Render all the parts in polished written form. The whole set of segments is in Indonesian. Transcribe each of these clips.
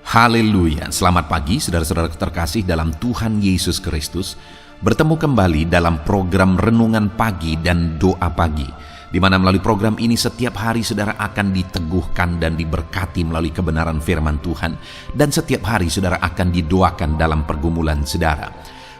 Haleluya, selamat pagi saudara-saudara terkasih dalam Tuhan Yesus Kristus. Bertemu kembali dalam program Renungan Pagi dan Doa Pagi, di mana melalui program ini setiap hari saudara akan diteguhkan dan diberkati melalui kebenaran firman Tuhan, dan setiap hari saudara akan didoakan dalam pergumulan saudara.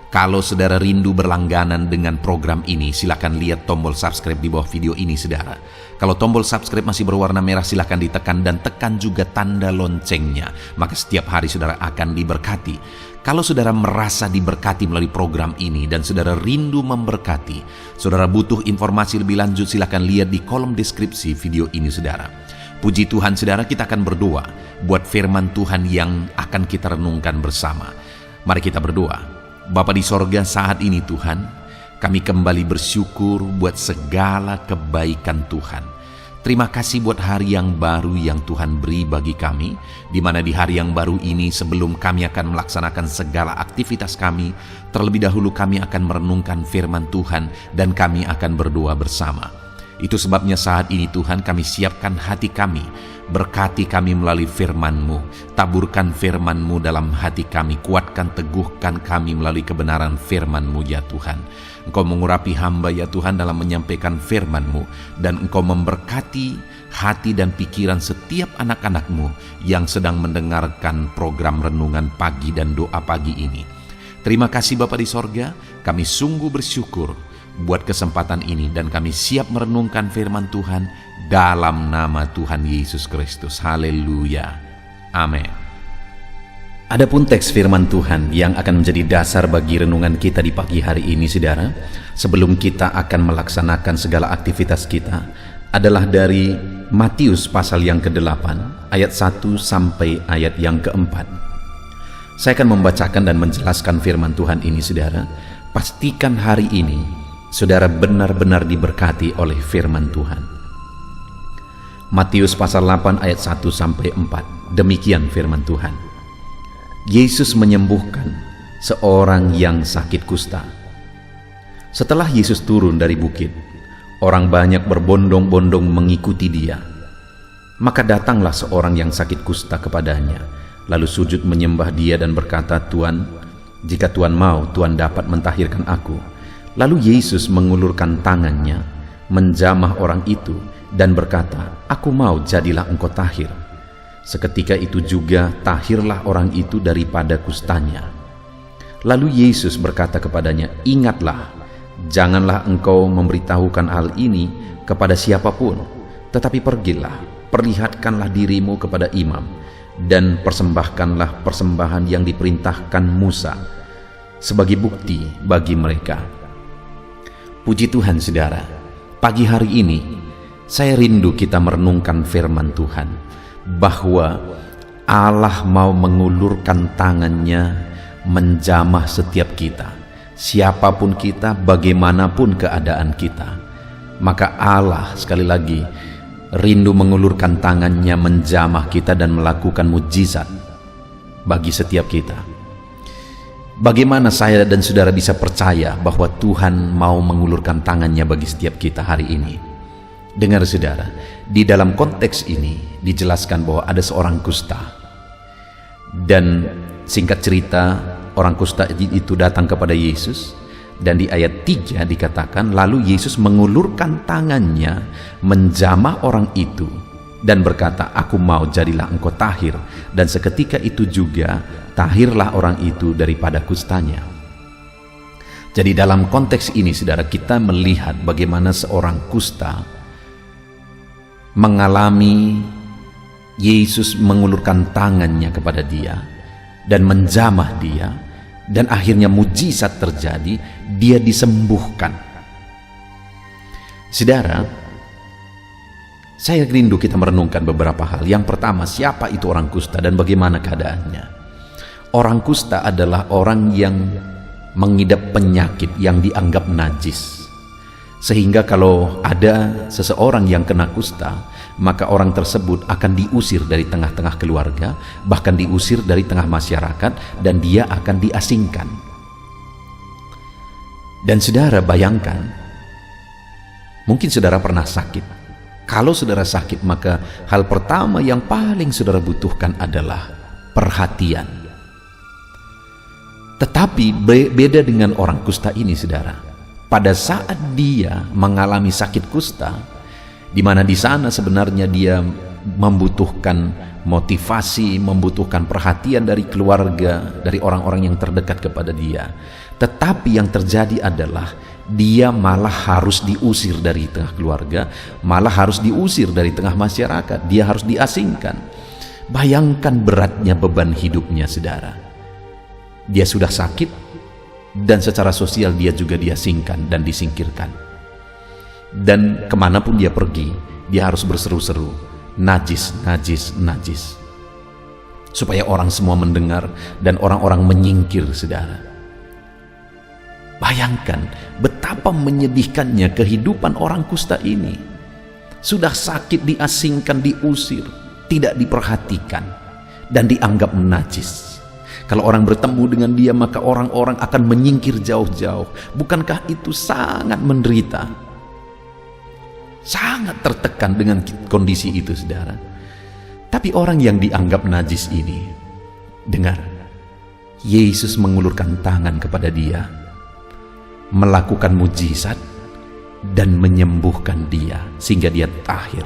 Kalau saudara rindu berlangganan dengan program ini, silakan lihat tombol subscribe di bawah video ini saudara. Kalau tombol subscribe masih berwarna merah, silakan ditekan dan tekan juga tanda loncengnya. Maka setiap hari saudara akan diberkati. Kalau saudara merasa diberkati melalui program ini dan saudara rindu memberkati, saudara butuh informasi lebih lanjut, silakan lihat di kolom deskripsi video ini saudara. Puji Tuhan saudara, kita akan berdoa buat firman Tuhan yang akan kita renungkan bersama. Mari kita berdoa. Bapa di sorga, saat ini Tuhan, kami kembali bersyukur buat segala kebaikan Tuhan. Terima kasih buat hari yang baru yang Tuhan beri bagi kami, di mana di hari yang baru ini sebelum kami akan melaksanakan segala aktivitas kami, terlebih dahulu kami akan merenungkan firman Tuhan dan kami akan berdoa bersama. Itu sebabnya saat ini Tuhan, kami siapkan hati kami, berkati kami melalui firman-Mu, taburkan firman-Mu dalam hati kami, kuatkan, teguhkan kami melalui kebenaran firman-Mu ya Tuhan. Engkau mengurapi hamba ya Tuhan dalam menyampaikan firman-Mu, dan Engkau memberkati hati dan pikiran setiap anak-anak-Mu yang sedang mendengarkan program Renungan Pagi dan Doa Pagi ini. Terima kasih Bapa di sorga, kami sungguh bersyukur buat kesempatan ini, dan kami siap merenungkan firman Tuhan dalam nama Tuhan Yesus Kristus. Haleluya. Amin. Adapun teks firman Tuhan yang akan menjadi dasar bagi renungan kita di pagi hari ini saudara, sebelum kita akan melaksanakan segala aktivitas kita, adalah dari Matius pasal yang ke-8 ayat 1 sampai ayat yang ke-4. Saya akan membacakan dan menjelaskan firman Tuhan ini saudara. Pastikan hari ini saudara benar-benar diberkati oleh firman Tuhan. Matius pasal 8 ayat 1 sampai 4. Demikian firman Tuhan. Yesus menyembuhkan seorang yang sakit kusta. Setelah Yesus turun dari bukit, orang banyak berbondong-bondong mengikuti dia. Maka datanglah seorang yang sakit kusta kepadanya, lalu sujud menyembah dia dan berkata, "Tuan, jika Tuan mau, Tuan dapat mentahirkan aku." Lalu Yesus mengulurkan tangannya, menjamah orang itu, dan berkata, "Aku mau, jadilah engkau tahir." Seketika itu juga tahirlah orang itu daripada kustanya. Lalu Yesus berkata kepadanya, "Ingatlah, janganlah engkau memberitahukan hal ini kepada siapapun, tetapi pergilah, perlihatkanlah dirimu kepada imam, dan persembahkanlah persembahan yang diperintahkan Musa sebagai bukti bagi mereka." Puji Tuhan saudara, pagi hari ini saya rindu kita merenungkan firman Tuhan, bahwa Allah mau mengulurkan tangannya menjamah setiap kita, siapapun kita, bagaimanapun keadaan kita. Maka Allah sekali lagi rindu mengulurkan tangannya menjamah kita dan melakukan mujizat bagi setiap kita. Bagaimana saya dan saudara bisa percaya bahwa Tuhan mau mengulurkan tangannya bagi setiap kita hari ini? Dengar saudara, di dalam konteks ini dijelaskan bahwa ada seorang kusta. Dan singkat cerita, orang kusta itu datang kepada Yesus, dan di ayat 3 dikatakan, lalu Yesus mengulurkan tangannya menjamah orang itu dan berkata, "Aku mau, jadilah engkau tahir." Dan seketika itu juga tahirlah orang itu daripada kustanya. Jadi dalam konteks ini saudara, kita melihat bagaimana seorang kusta mengalami Yesus mengulurkan tangannya kepada dia dan menjamah dia, dan akhirnya mujizat terjadi, dia disembuhkan. Saudara, saya rindu kita merenungkan beberapa hal. Yang pertama, siapa itu orang kusta dan bagaimana keadaannya? Orang kusta adalah orang yang mengidap penyakit yang dianggap najis. Sehingga kalau ada seseorang yang kena kusta, maka orang tersebut akan diusir dari tengah-tengah keluarga, bahkan diusir dari tengah masyarakat, dan dia akan diasingkan. Dan saudara bayangkan, mungkin saudara pernah sakit. Kalau saudara sakit, maka hal pertama yang paling saudara butuhkan adalah perhatian. Tetapi beda dengan orang kusta ini, saudara. Pada saat dia mengalami sakit kusta, di mana di sana sebenarnya dia membutuhkan motivasi, membutuhkan perhatian dari keluarga, dari orang-orang yang terdekat kepada dia. Tetapi yang terjadi adalah dia malah harus diusir dari tengah keluarga, malah harus diusir dari tengah masyarakat. Dia harus diasingkan. Bayangkan beratnya beban hidupnya, saudara. Dia sudah sakit, dan secara sosial dia juga diasingkan dan disingkirkan. Dan kemanapun dia pergi, dia harus berseru-seru, najis, najis, najis, supaya orang semua mendengar dan orang-orang menyingkir, saudara. Bayangkan betapa menyedihkannya kehidupan orang kusta ini. Sudah sakit, diasingkan, diusir, tidak diperhatikan, dan dianggap najis. Kalau orang bertemu dengan dia, maka orang-orang akan menyingkir jauh-jauh. Bukankah itu sangat menderita? Sangat tertekan dengan kondisi itu, saudara. Tapi orang yang dianggap najis ini, dengar, Yesus mengulurkan tangan kepada dia, melakukan mujizat dan menyembuhkan dia sehingga dia tahir.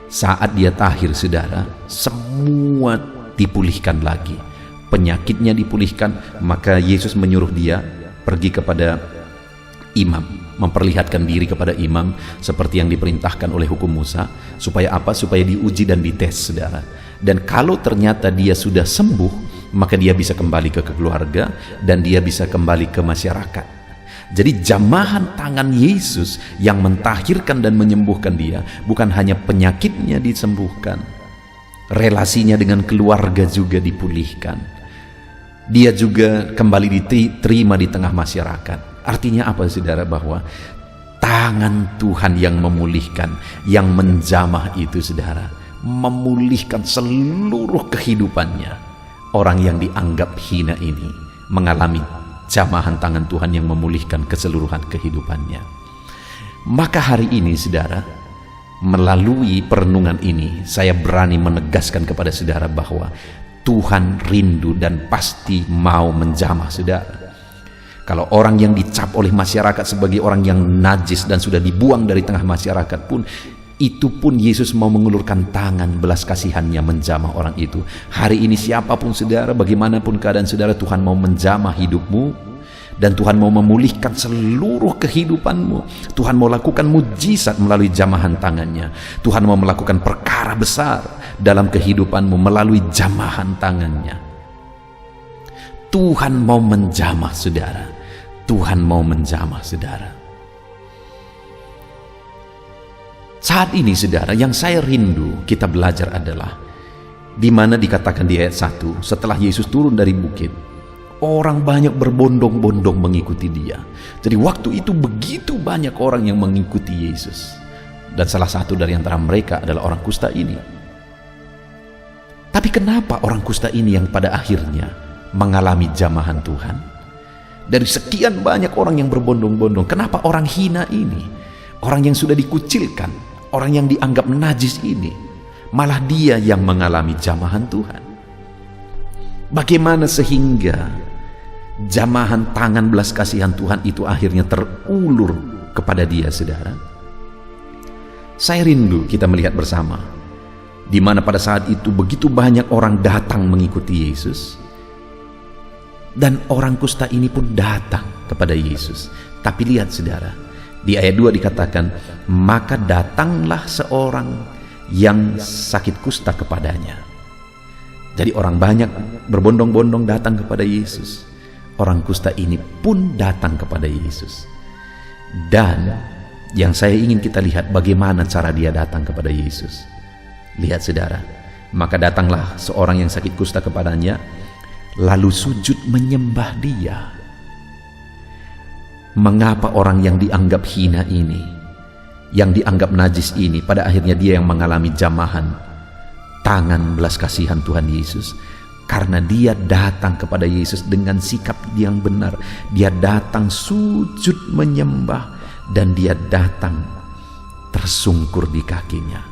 Saat dia tahir, saudara, semua dipulihkan lagi. Penyakitnya dipulihkan, maka Yesus menyuruh dia pergi kepada imam, memperlihatkan diri kepada imam seperti yang diperintahkan oleh hukum Musa. Supaya apa? Supaya diuji dan dites, saudara. Dan kalau ternyata dia sudah sembuh, maka dia bisa kembali ke keluarga dan dia bisa kembali ke masyarakat. Jadi jamahan tangan Yesus yang mentahirkan dan menyembuhkan dia, bukan hanya penyakitnya disembuhkan, relasinya dengan keluarga juga dipulihkan. Dia juga kembali diterima di tengah masyarakat. Artinya apa, saudara? Bahwa tangan Tuhan yang memulihkan, yang menjamah itu, saudara, memulihkan seluruh kehidupannya. Orang yang dianggap hina ini mengalami jamahan tangan Tuhan yang memulihkan keseluruhan kehidupannya. Maka hari ini, saudara, melalui perenungan ini, saya berani menegaskan kepada saudara bahwa Tuhan rindu dan pasti mau menjamah, saudara. Kalau orang yang dicap oleh masyarakat sebagai orang yang najis dan sudah dibuang dari tengah masyarakat pun, itu pun Yesus mau mengulurkan tangan belas kasihannya menjamah orang itu. Hari ini siapapun saudara, bagaimanapun keadaan saudara, Tuhan mau menjamah hidupmu. Dan Tuhan mau memulihkan seluruh kehidupanmu. Tuhan mau lakukan mujizat melalui jamahan tangannya. Tuhan mau melakukan perkara besar dalam kehidupanmu melalui jamahan tangannya. Tuhan mau menjamah, saudara. Tuhan mau menjamah, saudara. Saat ini, saudara, yang saya rindu kita belajar adalah di mana dikatakan di ayat 1, setelah Yesus turun dari bukit, orang banyak berbondong-bondong mengikuti dia. Jadi waktu itu begitu banyak orang yang mengikuti Yesus. Dan salah satu dari antara mereka adalah orang kusta ini. Tapi kenapa orang kusta ini yang pada akhirnya mengalami jamahan Tuhan? Dari sekian banyak orang yang berbondong-bondong, kenapa orang hina ini, orang yang sudah dikucilkan, orang yang dianggap najis ini, malah dia yang mengalami jamahan Tuhan? Bagaimana sehingga jamahan tangan belas kasihan Tuhan itu akhirnya terulur kepada dia, saudara? Saya rindu kita melihat bersama di mana pada saat itu begitu banyak orang datang mengikuti Yesus, dan orang kusta ini pun datang kepada Yesus. Tapi lihat, saudara, di ayat 2 dikatakan, maka datanglah seorang yang sakit kusta kepadanya. Jadi orang banyak berbondong-bondong datang kepada Yesus. Orang kusta ini pun datang kepada Yesus. Dan yang saya ingin kita lihat bagaimana cara dia datang kepada Yesus. Lihat, saudara, maka datanglah seorang yang sakit kusta kepadanya, lalu sujud menyembah dia. Mengapa orang yang dianggap hina ini, yang dianggap najis ini, pada akhirnya dia yang mengalami jamahan tangan belas kasihan Tuhan Yesus? Karena dia datang kepada Yesus dengan sikap yang benar. Dia datang sujud menyembah, dan dia datang tersungkur di kakinya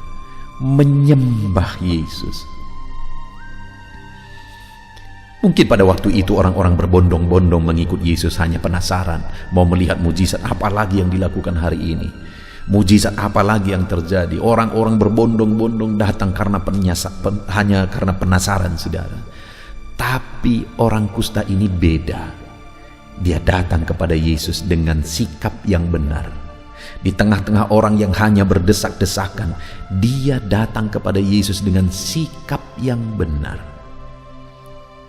menyembah Yesus. Mungkin pada waktu itu orang-orang berbondong-bondong mengikut Yesus hanya penasaran, mau melihat mujizat apa lagi yang dilakukan hari ini. Mujizat apa lagi yang terjadi? Orang-orang berbondong-bondong datang hanya karena penasaran, saudara. Tapi orang kusta ini beda. Dia datang kepada Yesus dengan sikap yang benar. Di tengah-tengah orang yang hanya berdesak-desakan, dia datang kepada Yesus dengan sikap yang benar.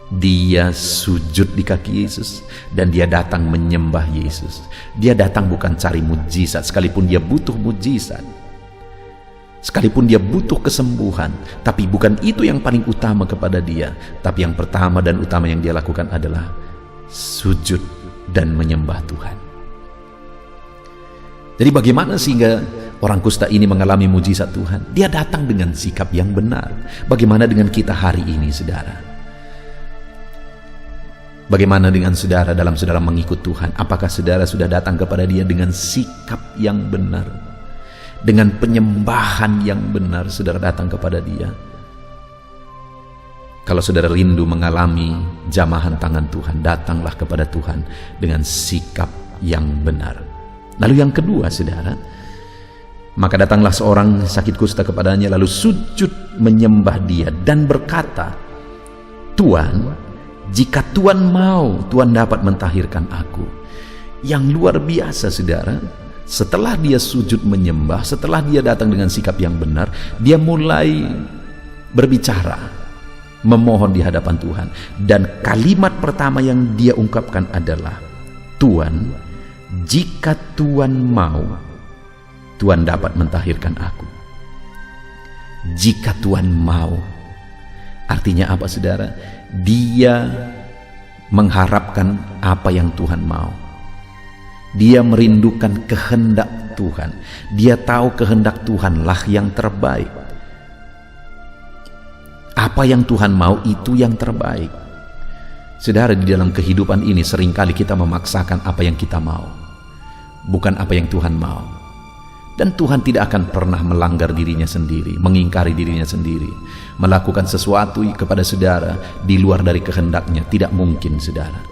Dia sujud di kaki Yesus dan dia datang menyembah Yesus. Dia datang bukan cari mujizat, sekalipun dia butuh mujizat, sekalipun dia butuh kesembuhan, tapi bukan itu yang paling utama kepada dia. Tapi yang pertama dan utama yang dia lakukan adalah sujud dan menyembah Tuhan. Jadi bagaimana sehingga orang kusta ini mengalami mujizat Tuhan? Dia datang dengan sikap yang benar. Bagaimana dengan kita hari ini, saudara? Bagaimana dengan saudara dalam saudara mengikut Tuhan? Apakah saudara sudah datang kepada Dia dengan sikap yang benar? Dengan penyembahan yang benar saudara datang kepada Dia? Kalau saudara rindu mengalami jamahan tangan Tuhan, datanglah kepada Tuhan dengan sikap yang benar. Lalu yang kedua, saudara, maka datanglah seorang sakit kusta kepadanya, lalu sujud menyembah Dia dan berkata, Tuhan, jika Tuhan mau, Tuhan dapat mentahirkan aku. Yang luar biasa, saudara. Setelah dia sujud menyembah, setelah dia datang dengan sikap yang benar, dia mulai berbicara, memohon di hadapan Tuhan. Dan kalimat pertama yang dia ungkapkan adalah, Tuhan, jika Tuhan mau, Tuhan dapat mentahirkan aku. Jika Tuhan mau. Artinya apa, saudara? Dia mengharapkan apa yang Tuhan mau. Dia merindukan kehendak Tuhan. Dia tahu kehendak Tuhanlah yang terbaik. Apa yang Tuhan mau itu yang terbaik. Saudara, di dalam kehidupan ini seringkali kita memaksakan apa yang kita mau, bukan apa yang Tuhan mau. Dan Tuhan tidak akan pernah melanggar dirinya sendiri, mengingkari dirinya sendiri, melakukan sesuatu kepada saudara di luar dari kehendaknya. Tidak mungkin, saudara.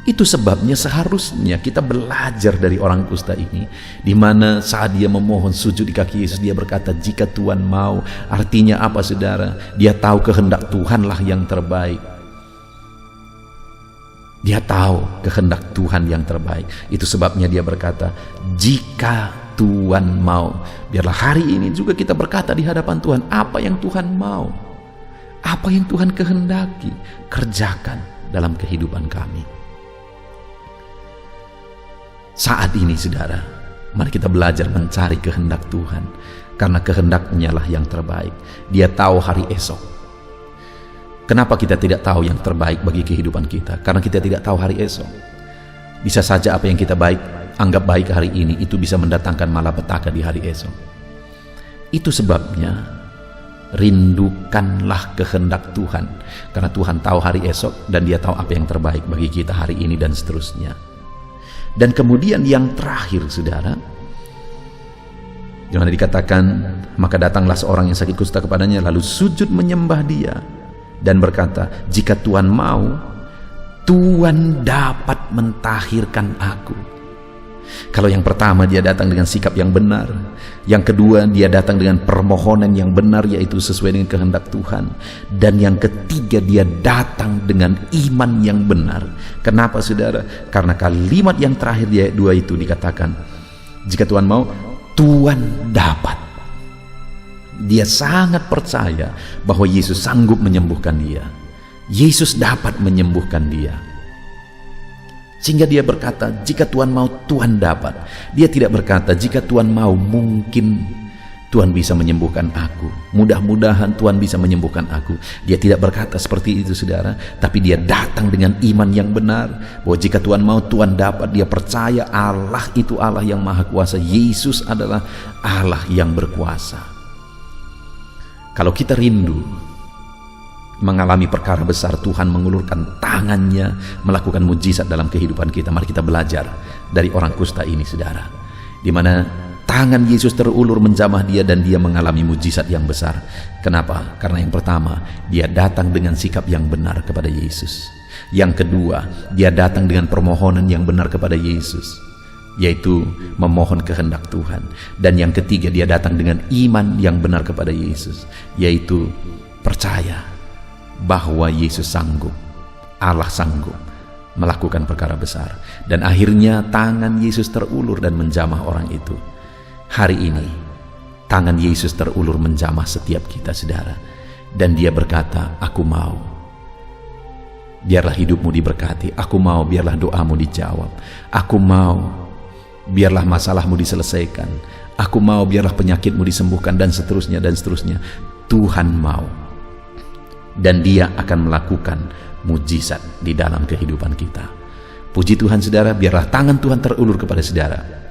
Itu sebabnya seharusnya kita belajar dari orang kusta ini, di mana saat dia memohon sujud di kaki Yesus, dia berkata, jika Tuhan mau. Artinya apa, saudara? Dia tahu kehendak Tuhanlah yang terbaik. Dia tahu kehendak Tuhan yang terbaik. Itu sebabnya dia berkata, jika Tuhan mau. Biarlah hari ini juga kita berkata di hadapan Tuhan, apa yang Tuhan mau, apa yang Tuhan kehendaki, kerjakan dalam kehidupan kami. Saat ini, saudara, mari kita belajar mencari kehendak Tuhan, karena kehendaknya lah yang terbaik. Dia tahu hari esok. Kenapa kita tidak tahu yang terbaik bagi kehidupan kita? Karena kita tidak tahu hari esok. Bisa saja apa yang kita anggap baik hari ini, itu bisa mendatangkan malapetaka di hari esok. Itu sebabnya rindukanlah kehendak Tuhan, karena Tuhan tahu hari esok dan Dia tahu apa yang terbaik bagi kita hari ini dan seterusnya. Dan kemudian yang terakhir, saudara, di mana dikatakan, maka datanglah seorang yang sakit kusta kepadanya, lalu sujud menyembah Dia dan berkata, jika Tuhan mau, Tuhan dapat mentahirkan aku. Kalau yang pertama dia datang dengan sikap yang benar, yang kedua dia datang dengan permohonan yang benar, yaitu sesuai dengan kehendak Tuhan, dan yang ketiga dia datang dengan iman yang benar. Kenapa, saudara? Karena kalimat yang terakhir di ayat 2 itu dikatakan, jika Tuhan mau, Tuhan dapat. Dia sangat percaya bahwa Yesus sanggup menyembuhkan dia. Yesus dapat menyembuhkan dia. Sehingga dia berkata, jika Tuhan mau, Tuhan dapat. Dia tidak berkata, jika Tuhan mau, mungkin Tuhan bisa menyembuhkan aku. Mudah-mudahan Tuhan bisa menyembuhkan aku. Dia tidak berkata seperti itu, saudara. Tapi dia datang dengan iman yang benar, bahwa jika Tuhan mau, Tuhan dapat. Dia percaya Allah itu Allah yang maha kuasa. Yesus adalah Allah yang berkuasa. Kalau kita rindu mengalami perkara besar, Tuhan mengulurkan tangannya melakukan mujizat dalam kehidupan kita. Mari kita belajar dari orang kusta ini, saudara, di mana tangan Yesus terulur menjamah dia dan dia mengalami mujizat yang besar. Kenapa? Karena yang pertama, dia datang dengan sikap yang benar kepada Yesus. Yang kedua, dia datang dengan permohonan yang benar kepada Yesus, yaitu memohon kehendak Tuhan. Dan yang ketiga, dia datang dengan iman yang benar kepada Yesus, yaitu percaya bahwa Yesus sanggup, Allah sanggup melakukan perkara besar. Dan akhirnya tangan Yesus terulur dan menjamah orang itu. Hari ini tangan Yesus terulur menjamah setiap kita, saudara. Dan dia berkata, aku mau, biarlah hidupmu diberkati. Aku mau, biarlah doamu dijawab. Aku mau, biarlah masalahmu diselesaikan. Aku mau, biarlah penyakitmu disembuhkan, dan seterusnya dan seterusnya. Tuhan mau, dan dia akan melakukan mujizat di dalam kehidupan kita. Puji Tuhan, saudara. Biarlah tangan Tuhan terulur kepada saudara,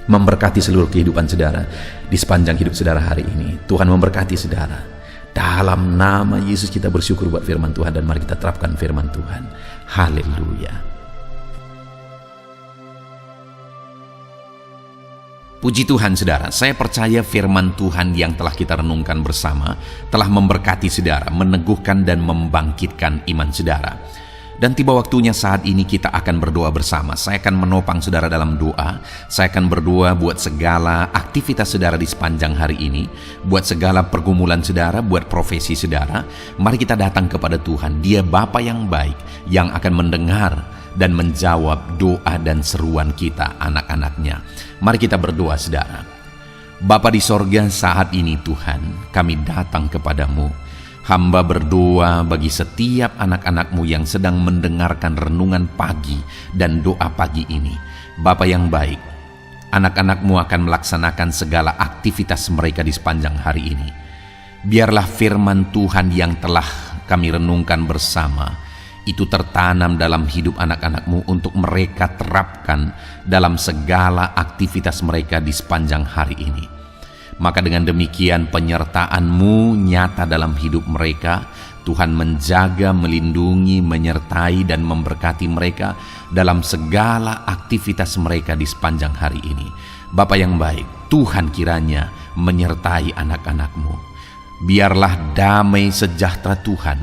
memberkati seluruh kehidupan saudara di sepanjang hidup saudara hari ini. Tuhan memberkati saudara. Dalam nama Yesus kita bersyukur buat firman Tuhan, dan mari kita terapkan firman Tuhan. Haleluya. Puji Tuhan, saudara. Saya percaya firman Tuhan yang telah kita renungkan bersama telah memberkati saudara, meneguhkan dan membangkitkan iman saudara. Dan tiba waktunya saat ini kita akan berdoa bersama. Saya akan menopang saudara dalam doa. Saya akan berdoa buat segala aktivitas saudara di sepanjang hari ini, buat segala pergumulan saudara, buat profesi saudara. Mari kita datang kepada Tuhan. Dia Bapa yang baik, yang akan mendengar dan menjawab doa dan seruan kita, anak-anaknya. Mari kita berdoa, saudara. Bapa di sorga, saat ini Tuhan, kami datang kepadamu. Hamba berdoa bagi setiap anak-anak-Mu yang sedang mendengarkan renungan pagi dan doa pagi ini. Bapa yang baik, anak-anak-Mu akan melaksanakan segala aktivitas mereka di sepanjang hari ini. Biarlah firman Tuhan yang telah kami renungkan bersama itu tertanam dalam hidup anak-anak-Mu untuk mereka terapkan dalam segala aktivitas mereka di sepanjang hari ini. Maka dengan demikian penyertaan-Mu nyata dalam hidup mereka. Tuhan menjaga, melindungi, menyertai dan memberkati mereka dalam segala aktivitas mereka di sepanjang hari ini. Bapa yang baik, Tuhan kiranya menyertai anak-anak-Mu. Biarlah damai sejahtera Tuhan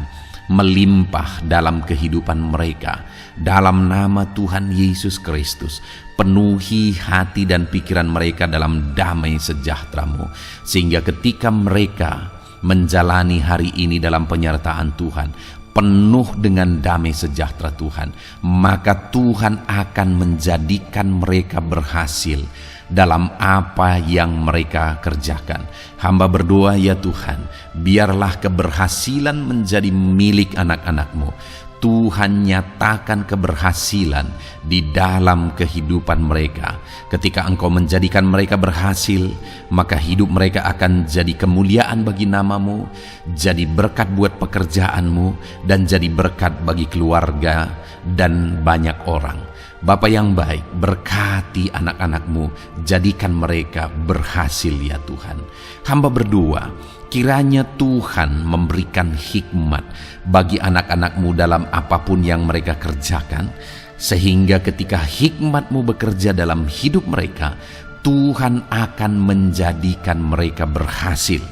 melimpah dalam kehidupan mereka. Dalam nama Tuhan Yesus Kristus, penuhi hati dan pikiran mereka dalam damai sejahtera-Mu, sehingga ketika mereka menjalani hari ini dalam penyertaan Tuhan, penuh dengan damai sejahtera Tuhan, maka Tuhan akan menjadikan mereka berhasil dalam apa yang mereka kerjakan. Hamba berdoa, ya Tuhan, biarlah keberhasilan menjadi milik anak-anak-Mu. Tuhan nyatakan keberhasilan di dalam kehidupan mereka. Ketika Engkau menjadikan mereka berhasil, maka hidup mereka akan jadi kemuliaan bagi nama-Mu, jadi berkat buat pekerjaan-Mu, dan jadi berkat bagi keluarga dan banyak orang. Bapa yang baik, berkati anak-anak-Mu, jadikan mereka berhasil, ya Tuhan. Hamba berdoa, kiranya Tuhan memberikan hikmat bagi anak-anak-Mu dalam apapun yang mereka kerjakan, sehingga ketika hikmat-Mu bekerja dalam hidup mereka, Tuhan akan menjadikan mereka berhasil.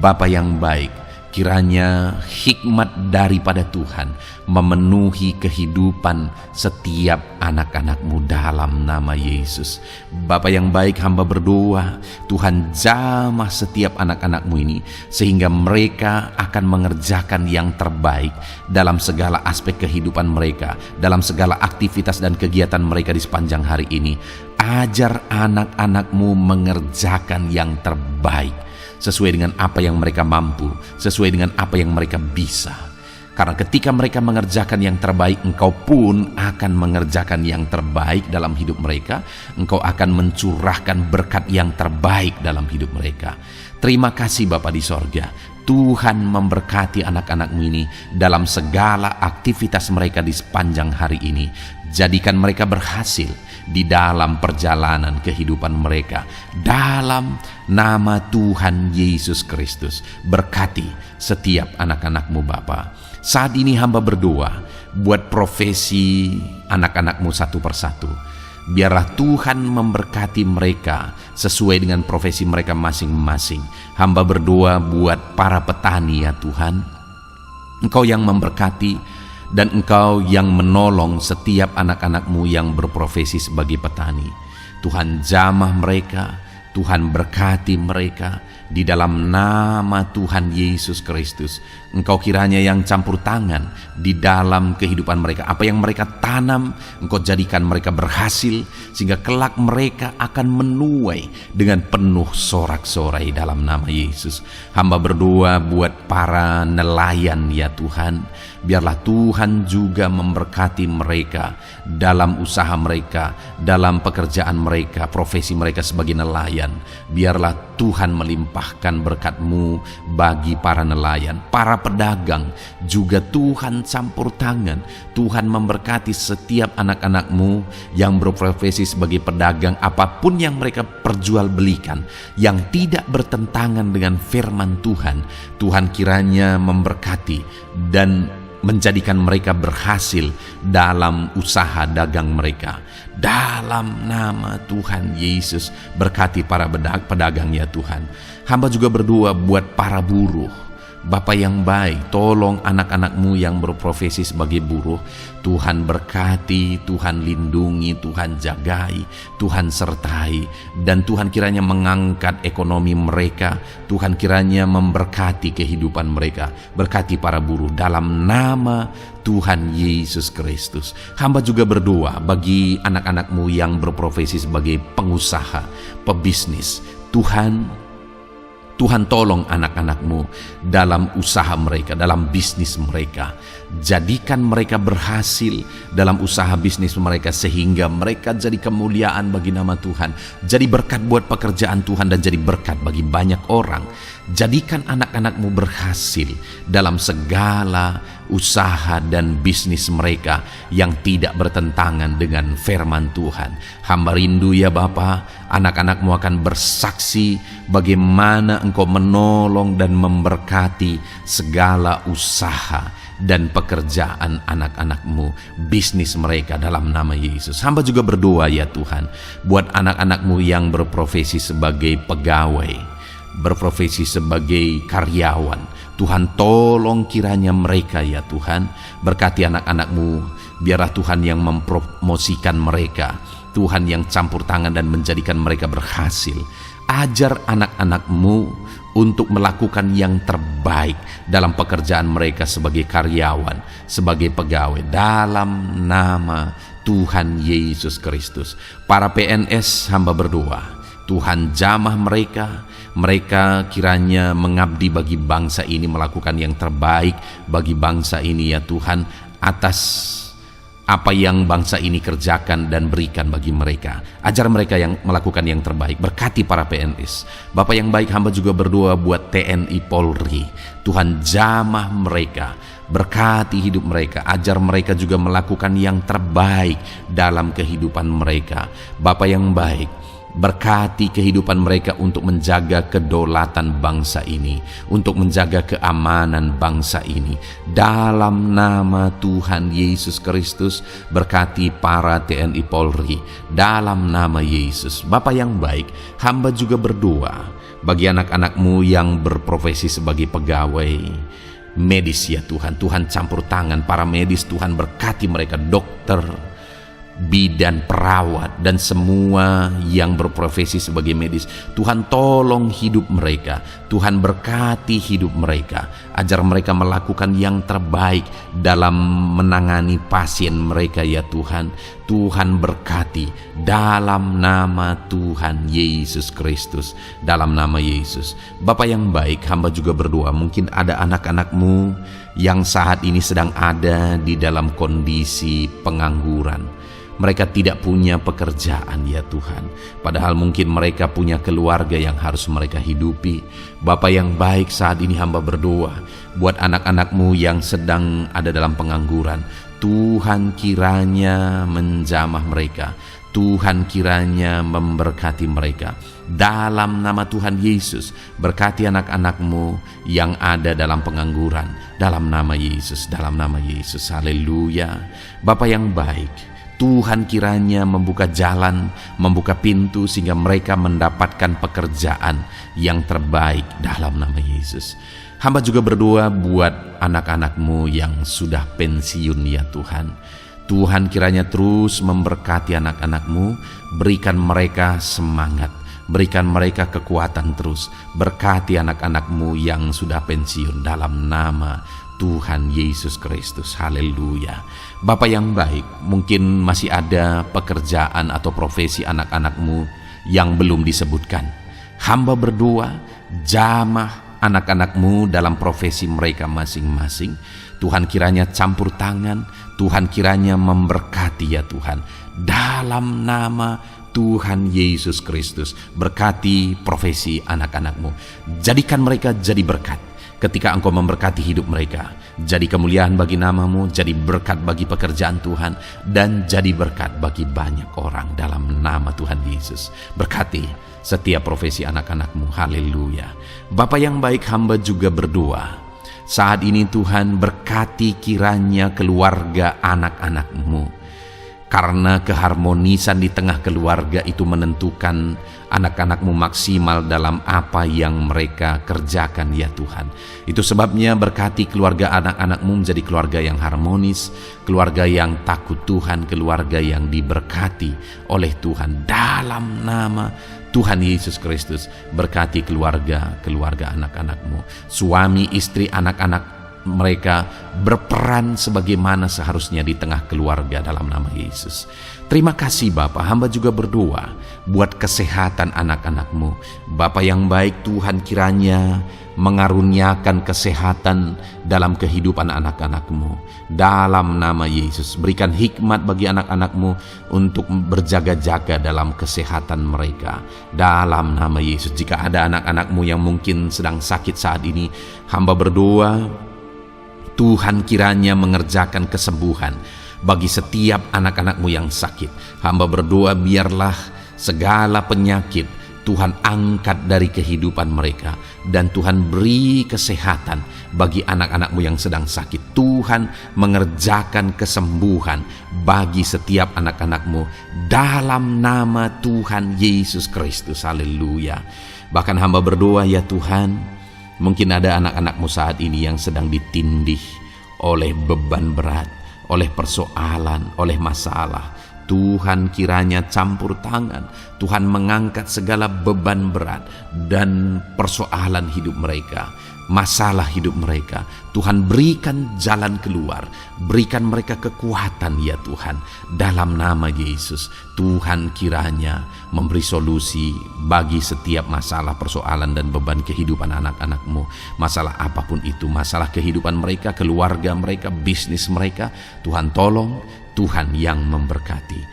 Bapa yang baik, kiranya hikmat daripada Tuhan memenuhi kehidupan setiap anak-anak-Mu dalam nama Yesus. Bapa yang baik, hamba berdoa, Tuhan jamah setiap anak-anak-Mu ini, sehingga mereka akan mengerjakan yang terbaik dalam segala aspek kehidupan mereka, dalam segala aktivitas dan kegiatan mereka di sepanjang hari ini. Ajar anak-anak-Mu mengerjakan yang terbaik, sesuai dengan apa yang mereka mampu, sesuai dengan apa yang mereka bisa. Karena ketika mereka mengerjakan yang terbaik, Engkau pun akan mengerjakan yang terbaik dalam hidup mereka. Engkau akan mencurahkan berkat yang terbaik dalam hidup mereka. Terima kasih Bapa di sorga. Tuhan memberkati anak-anak-Mu ini dalam segala aktivitas mereka di sepanjang hari ini. Jadikan mereka berhasil di dalam perjalanan kehidupan mereka. Dalam nama Tuhan Yesus Kristus, berkati setiap anak-anak-Mu Bapa. Saat ini hamba berdoa buat profesi anak-anak-Mu satu persatu. Biarlah Tuhan memberkati mereka sesuai dengan profesi mereka masing-masing. Hamba berdoa buat para petani ya Tuhan, Engkau yang memberkati dan Engkau yang menolong setiap anak-anak-Mu yang berprofesi sebagai petani. Tuhan jamah mereka, Tuhan berkati mereka di dalam nama Tuhan Yesus Kristus. Engkau kiranya yang campur tangan di dalam kehidupan mereka. Apa yang mereka tanam, Engkau jadikan mereka berhasil, sehingga kelak mereka akan menuai dengan penuh sorak-sorai dalam nama Yesus. Hamba berdoa buat para nelayan ya Tuhan. Biarlah Tuhan juga memberkati mereka dalam usaha mereka, dalam pekerjaan mereka, profesi mereka sebagai nelayan. Biarlah Tuhan melimpahkan berkat-Mu bagi para nelayan, para pedagang juga Tuhan campur tangan. Tuhan memberkati setiap anak-anak-Mu yang berprofesi sebagai pedagang, apapun yang mereka perjualbelikan yang tidak bertentangan dengan firman Tuhan. Tuhan kiranya memberkati dan menjadikan mereka berhasil dalam usaha dagang mereka. Dalam nama Tuhan Yesus, berkati para pedagang ya Tuhan. Hamba juga berdoa buat para buruh. Bapa yang baik, tolong anak-anak-Mu yang berprofesi sebagai buruh. Tuhan berkati, Tuhan lindungi, Tuhan jagai, Tuhan sertai. Dan Tuhan kiranya mengangkat ekonomi mereka. Tuhan kiranya memberkati kehidupan mereka. Berkati para buruh dalam nama Tuhan Yesus Kristus. Hamba juga berdoa bagi anak-anak-Mu yang berprofesi sebagai pengusaha, pebisnis. Tuhan tolong anak-anak-Mu dalam usaha mereka, dalam bisnis mereka. Jadikan mereka berhasil dalam usaha bisnis mereka, sehingga mereka jadi kemuliaan bagi nama Tuhan. Jadi berkat buat pekerjaan Tuhan dan jadi berkat bagi banyak orang. Jadikan anak-anak-Mu berhasil dalam segala usaha dan bisnis mereka yang tidak bertentangan dengan firman Tuhan. Hamba rindu ya Bapa, anak-anak-Mu akan bersaksi bagaimana Engkau menolong dan memberkati segala usaha dan pekerjaan anak-anak-Mu, bisnis mereka dalam nama Yesus. Hamba juga berdoa ya Tuhan buat anak-anak-Mu yang berprofesi sebagai pegawai, berprofesi sebagai karyawan. Tuhan tolong kiranya mereka ya Tuhan, berkati anak-anak-Mu. Biarlah Tuhan yang mempromosikan mereka, Tuhan yang campur tangan dan menjadikan mereka berhasil. Ajar anak-anak-Mu untuk melakukan yang terbaik dalam pekerjaan mereka sebagai karyawan, sebagai pegawai, dalam nama Tuhan Yesus Kristus. Para PNS hamba berdoa, Tuhan jamah mereka kiranya mengabdi bagi bangsa ini, melakukan yang terbaik bagi bangsa ini ya Tuhan, atas apa yang bangsa ini kerjakan dan berikan bagi mereka. Ajar mereka yang melakukan yang terbaik. Berkati para PNS. Bapak yang baik, hamba juga berdoa buat TNI Polri. Tuhan jamah mereka, berkati hidup mereka, ajar mereka juga melakukan yang terbaik dalam kehidupan mereka. Bapak yang baik, berkati kehidupan mereka untuk menjaga kedaulatan bangsa ini, untuk menjaga keamanan bangsa ini. Dalam nama Tuhan Yesus Kristus, berkati para TNI Polri dalam nama Yesus. Bapa yang baik, hamba juga berdoa bagi anak-anak-Mu yang berprofesi sebagai pegawai medis ya Tuhan. Tuhan campur tangan para medis, Tuhan berkati mereka, dokter, bidan, perawat, dan semua yang berprofesi sebagai medis. Tuhan tolong hidup mereka, Tuhan berkati hidup mereka, ajar mereka melakukan yang terbaik dalam menangani pasien mereka ya Tuhan. Tuhan berkati dalam nama Tuhan Yesus Kristus, dalam nama Yesus. Bapa yang baik, hamba juga berdoa, mungkin ada anak-anak-Mu yang saat ini sedang ada di dalam kondisi pengangguran. Mereka tidak punya pekerjaan ya Tuhan, padahal mungkin mereka punya keluarga yang harus mereka hidupi. Bapa yang baik, saat ini hamba berdoa buat anak-anak-Mu yang sedang ada dalam pengangguran. Tuhan kiranya menjamah mereka, Tuhan kiranya memberkati mereka. Dalam nama Tuhan Yesus, berkati anak-anak-Mu yang ada dalam pengangguran, dalam nama Yesus, dalam nama Yesus. Haleluya. Bapa yang baik, Tuhan kiranya membuka jalan, membuka pintu sehingga mereka mendapatkan pekerjaan yang terbaik dalam nama Yesus. Hamba juga berdoa buat anak-anak-Mu yang sudah pensiun ya Tuhan. Tuhan kiranya terus memberkati anak-anak-Mu, berikan mereka semangat, berikan mereka kekuatan terus. Berkati anak-anak-Mu yang sudah pensiun dalam nama Tuhan Yesus Kristus. Haleluya. Bapa yang baik, mungkin masih ada pekerjaan atau profesi anak-anak-Mu yang belum disebutkan. Hamba berdoa, jamah anak-anak-Mu dalam profesi mereka masing-masing. Tuhan kiranya campur tangan, Tuhan kiranya memberkati ya Tuhan. Dalam nama Tuhan Yesus Kristus, berkati profesi anak-anak-Mu. Jadikan mereka jadi berkat. Ketika Engkau memberkati hidup mereka, jadi kemuliaan bagi nama-Mu, jadi berkat bagi pekerjaan Tuhan, dan jadi berkat bagi banyak orang dalam nama Tuhan Yesus. Berkati setiap profesi anak-anak-Mu. Haleluya. Bapa yang baik, hamba juga berdoa. Saat ini Tuhan, berkati kiranya keluarga anak-anak-Mu. Karena keharmonisan di tengah keluarga itu menentukan anak-anak-Mu maksimal dalam apa yang mereka kerjakan ya Tuhan. Itu sebabnya berkati keluarga anak-anak-Mu menjadi keluarga yang harmonis, keluarga yang takut Tuhan, keluarga yang diberkati oleh Tuhan. Dalam nama Tuhan Yesus Kristus, berkati keluarga anak-anak-Mu. Suami, istri, anak-anak mereka berperan sebagaimana seharusnya di tengah keluarga dalam nama Yesus. Terima kasih Bapa, hamba juga berdoa buat kesehatan anak-anak-Mu. Bapa yang baik, Tuhan kiranya mengaruniakan kesehatan dalam kehidupan anak-anak-Mu. Dalam nama Yesus, berikan hikmat bagi anak-anak-Mu untuk berjaga-jaga dalam kesehatan mereka. Dalam nama Yesus, jika ada anak-anak-Mu yang mungkin sedang sakit saat ini, hamba berdoa Tuhan kiranya mengerjakan kesembuhan bagi setiap anak-anak-Mu yang sakit. Hamba berdoa biarlah segala penyakit Tuhan angkat dari kehidupan mereka, dan Tuhan beri kesehatan bagi anak-anak-Mu yang sedang sakit. Tuhan mengerjakan kesembuhan bagi setiap anak-anak-Mu dalam nama Tuhan Yesus Kristus. Haleluya. Bahkan hamba berdoa ya Tuhan, mungkin ada anak-anak-Mu saat ini yang sedang ditindih oleh beban berat, oleh persoalan, oleh masalah. Tuhan kiranya campur tangan, Tuhan mengangkat segala beban berat dan persoalan hidup mereka, masalah hidup mereka. Tuhan berikan jalan keluar, berikan mereka kekuatan ya Tuhan. Dalam nama Yesus, Tuhan kiranya memberi solusi bagi setiap masalah, persoalan dan beban kehidupan anak-anak-Mu. Masalah apapun itu, masalah kehidupan mereka, keluarga mereka, bisnis mereka, Tuhan tolong, Tuhan yang memberkati.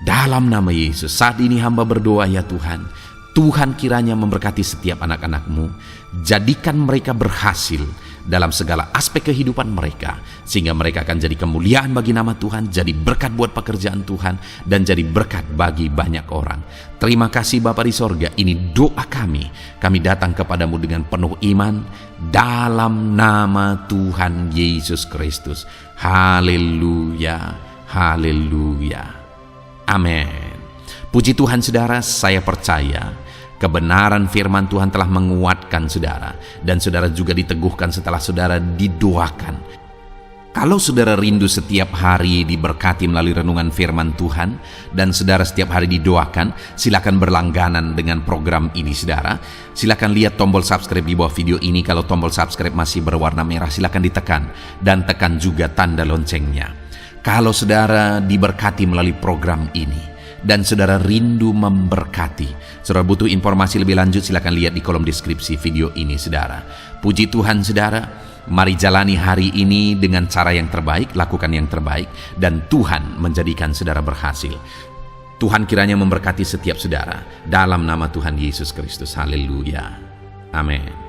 Dalam nama Yesus, saat ini hamba berdoa ya Tuhan, Tuhan kiranya memberkati setiap anak-anak-Mu, jadikan mereka berhasil dalam segala aspek kehidupan mereka, sehingga mereka akan jadi kemuliaan bagi nama Tuhan, jadi berkat buat pekerjaan Tuhan, dan jadi berkat bagi banyak orang. Terima kasih Bapa di sorga, ini doa kami datang kepadamu dengan penuh iman, dalam nama Tuhan Yesus Kristus. Haleluya, haleluya, amin. Puji Tuhan saudara, saya percaya kebenaran firman Tuhan telah menguatkan saudara, dan saudara juga diteguhkan setelah saudara didoakan. Kalau saudara rindu setiap hari diberkati melalui renungan firman Tuhan, dan saudara setiap hari didoakan, silakan berlangganan dengan program ini saudara. Silakan lihat tombol subscribe di bawah video ini. Kalau tombol subscribe masih berwarna merah, silakan ditekan, dan tekan juga tanda loncengnya. Kalau saudara diberkati melalui program ini, dan saudara rindu memberkati, saudara butuh informasi lebih lanjut, silakan lihat di kolom deskripsi video ini saudara. Puji Tuhan saudara, mari jalani hari ini dengan cara yang terbaik, lakukan yang terbaik, dan Tuhan menjadikan saudara berhasil. Tuhan kiranya memberkati setiap saudara dalam nama Tuhan Yesus Kristus. Haleluya, amin.